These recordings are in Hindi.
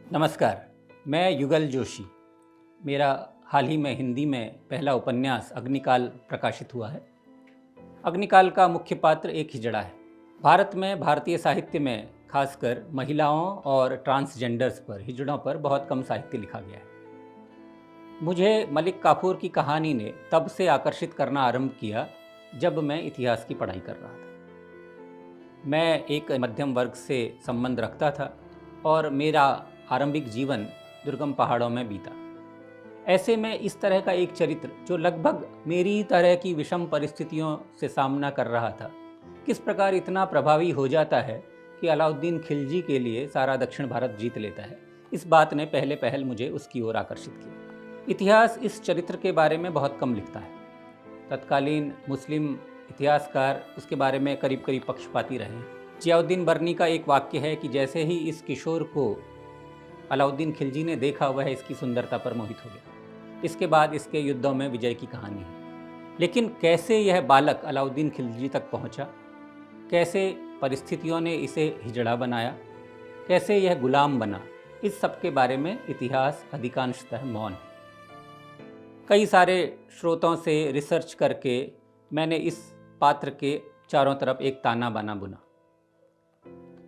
नमस्कार, मैं युगल जोशी। मेरा हाल ही में हिंदी में पहला उपन्यास अग्निकाल प्रकाशित हुआ है। अग्निकाल का मुख्य पात्र एक हिजड़ा है। भारत में भारतीय साहित्य में खासकर महिलाओं और ट्रांसजेंडर्स पर, हिजड़ों पर बहुत कम साहित्य लिखा गया है। मुझे मलिक काफूर की कहानी ने तब से आकर्षित करना आरंभ किया जब मैं इतिहास की पढ़ाई कर रहा था। मैं एक मध्यम वर्ग से संबंध रखता था और मेरा आरंभिक जीवन दुर्गम पहाड़ों में बीता। ऐसे में इस तरह का एक चरित्र जो लगभग मेरी तरह की विषम परिस्थितियों से सामना कर रहा था, किस प्रकार इतना प्रभावी हो जाता है कि अलाउद्दीन खिलजी के लिए सारा दक्षिण भारत जीत लेता है, इस बात ने पहले पहल मुझे उसकी ओर आकर्षित किया। इतिहास इस चरित्र के बारे में बहुत कम लिखता है। तत्कालीन मुस्लिम इतिहासकार उसके बारे में करीब करीब पक्षपाती रहे हैं। जियाउद्दीन बर्नी का एक वाक्य है कि जैसे ही इस किशोर को अलाउद्दीन खिलजी ने देखा, वह इसकी सुंदरता पर मोहित हो गया। इसके बाद इसके युद्धों में विजय की कहानी है। लेकिन कैसे यह बालक अलाउद्दीन खिलजी तक पहुंचा, कैसे परिस्थितियों ने इसे हिजड़ा बनाया, कैसे यह गुलाम बना, इस सब के बारे में इतिहास अधिकांशतः मौन है। कई सारे स्रोतों से रिसर्च करके मैंने इस पात्र के चारों तरफ एक ताना बाना बुना।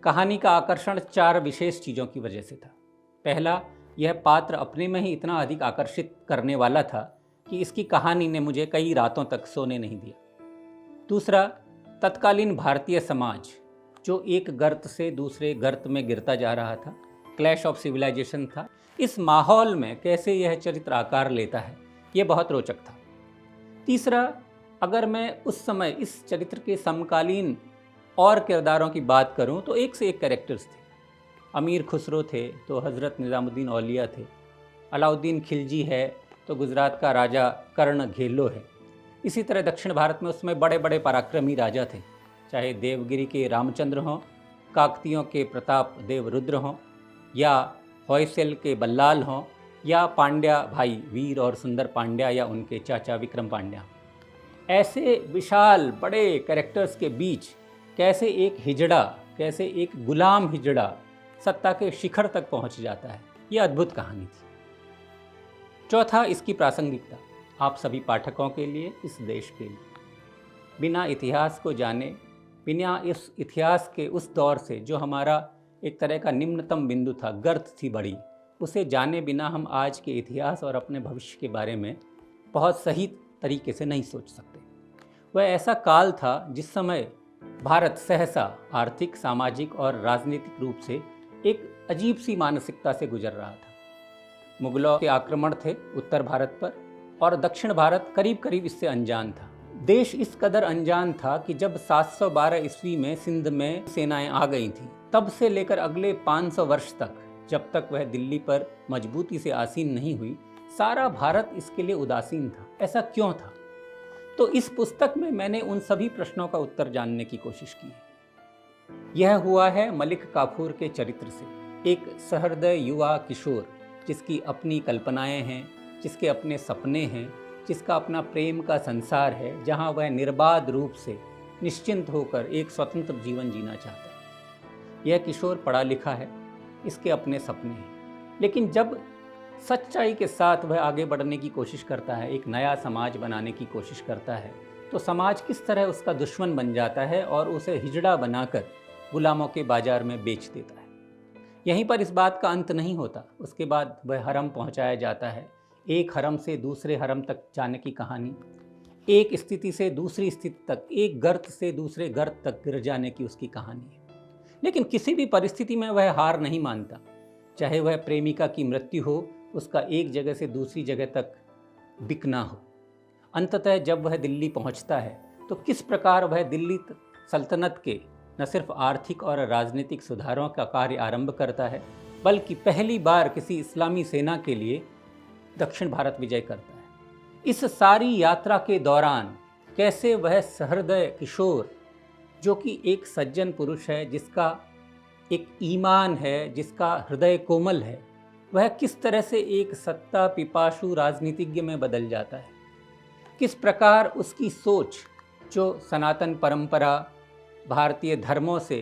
कहानी का आकर्षण चार विशेष चीज़ों की वजह से था। पहला, यह पात्र अपने में ही इतना अधिक आकर्षित करने वाला था कि इसकी कहानी ने मुझे कई रातों तक सोने नहीं दिया। दूसरा, तत्कालीन भारतीय समाज जो एक गर्त से दूसरे गर्त में गिरता जा रहा था, क्लैश ऑफ सिविलाइजेशन था, इस माहौल में कैसे यह चरित्र आकार लेता है, यह बहुत रोचक था। तीसरा, अगर मैं उस समय इस चरित्र के समकालीन और किरदारों की बात करूं तो एक से एक कैरेक्टर्स थे। अमीर खुसरो थे तो हज़रत निज़ामुद्दीन औलिया थे, अलाउद्दीन खिलजी है तो गुजरात का राजा कर्ण घेलो है। इसी तरह दक्षिण भारत में उसमें बड़े बड़े पराक्रमी राजा थे, चाहे देवगिरी के रामचंद्र हों, काकतियों के प्रताप देव रुद्र हों, या होयसल के बल्लाल हों, या पांड्या भाई वीर और सुंदर पांड्या या उनके चाचा विक्रम पांड्या। ऐसे विशाल बड़े कैरेक्टर्स के बीच कैसे एक हिजड़ा, कैसे एक गुलाम हिजड़ा सत्ता के शिखर तक पहुंच जाता है, ये अद्भुत कहानी थी। चौथा, इसकी प्रासंगिकता आप सभी पाठकों के लिए, इस देश के लिए। बिना इतिहास को जाने, बिना इस इतिहास के उस दौर से जो हमारा एक तरह का निम्नतम बिंदु था, गर्त थी बड़ी, उसे जाने बिना हम आज के इतिहास और अपने भविष्य के बारे में बहुत सही तरीके से नहीं सोच सकते। वह ऐसा काल था जिस समय भारत सहसा आर्थिक, सामाजिक और राजनीतिक रूप से एक अजीब सी मानसिकता से गुजर रहा था। मुगलों के आक्रमण थे उत्तर भारत पर और दक्षिण भारत करीब करीब इससे अनजान था। देश इस कदर अनजान था कि जब 712 ईस्वी में सिंध में सेनाएं आ गई थीं, तब से लेकर अगले 500 वर्ष तक, जब तक वह दिल्ली पर मजबूती से आसीन नहीं हुई, सारा भारत इसके लिए उदासीन था। ऐसा क्यों था? तो इस पुस्तक में मैंने उन सभी प्रश्नों का उत्तर जानने की कोशिश की है। यह हुआ है मलिक काफूर के चरित्र से। एक सहृदय युवा किशोर जिसकी अपनी कल्पनाएं हैं, जिसके अपने सपने हैं, जिसका अपना प्रेम का संसार है, जहां वह निर्बाध रूप से निश्चिंत होकर एक स्वतंत्र जीवन जीना चाहता है। यह किशोर पढ़ा लिखा है, इसके अपने सपने हैं, लेकिन जब सच्चाई के साथ वह आगे बढ़ने की कोशिश करता है, एक नया समाज बनाने की कोशिश करता है, तो समाज किस तरह उसका दुश्मन बन जाता है और उसे हिजड़ा बनाकर गुलामों के बाजार में बेच देता है। यहीं पर इस बात का अंत नहीं होता। उसके बाद वह हरम पहुंचाया जाता है, एक हरम से दूसरे हरम तक जाने की कहानी, एक स्थिति से दूसरी स्थिति तक, एक गर्त से दूसरे गर्त तक गिर जाने की उसकी कहानी है। लेकिन किसी भी परिस्थिति में वह हार नहीं मानता, चाहे वह प्रेमिका की मृत्यु हो, उसका एक जगह से दूसरी जगह तक बिकना हो। अंततः जब वह दिल्ली पहुंचता है तो किस प्रकार वह दिल्ली सल्तनत के न सिर्फ आर्थिक और राजनीतिक सुधारों का कार्य आरंभ करता है, बल्कि पहली बार किसी इस्लामी सेना के लिए दक्षिण भारत विजय करता है। इस सारी यात्रा के दौरान कैसे वह सहृदय किशोर, जो कि एक सज्जन पुरुष है, जिसका एक ईमान है, जिसका हृदय कोमल है, वह किस तरह से एक सत्ता पिपासु राजनीतिज्ञ में बदल जाता है। किस प्रकार उसकी सोच, जो सनातन परंपरा, भारतीय धर्मों से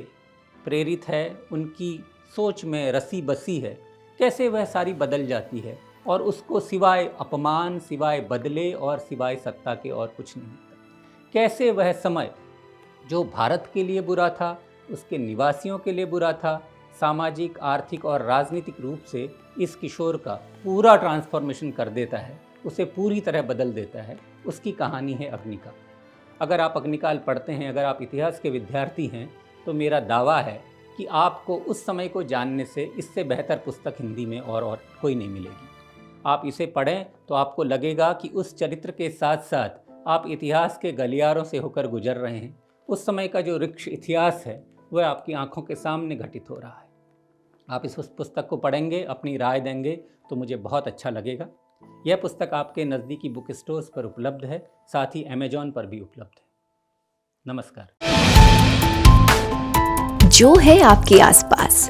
प्रेरित है, उनकी सोच में रसी बसी है, कैसे वह सारी बदल जाती है और उसको सिवाय अपमान, सिवाय बदले और सिवाय सत्ता के और कुछ नहीं मिलता। कैसे वह समय जो भारत के लिए बुरा था, उसके निवासियों के लिए बुरा था, सामाजिक, आर्थिक और राजनीतिक रूप से इस किशोर का पूरा ट्रांसफॉर्मेशन कर देता है, उसे पूरी तरह बदल देता है। उसकी कहानी है अग्निकाल। अगर आप अग्निकाल पढ़ते हैं, अगर आप इतिहास के विद्यार्थी हैं, तो मेरा दावा है कि आपको उस समय को जानने से इससे बेहतर पुस्तक हिंदी में और कोई नहीं मिलेगी। आप इसे पढ़ें तो आपको लगेगा कि उस चरित्र के साथ साथ आप इतिहास के गलियारों से होकर गुजर रहे हैं। उस समय का जो रिक्ष इतिहास है वह आपकी आंखों के सामने घटित हो रहा है। आप इस पुस्तक को पढ़ेंगे, अपनी राय देंगे तो मुझे बहुत अच्छा लगेगा। यह पुस्तक आपके नज़दीकी बुक स्टोर्स पर उपलब्ध है, साथ ही अमेजॉन पर भी उपलब्ध है। नमस्कार। जो है आपके आसपास,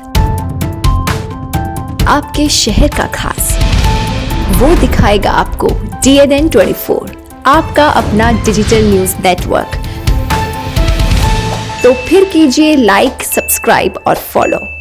आपके शहर का खास, वो दिखाएगा आपको DNN 24, आपका अपना डिजिटल न्यूज नेटवर्क। तो फिर कीजिए लाइक, सब्सक्राइब और फॉलो।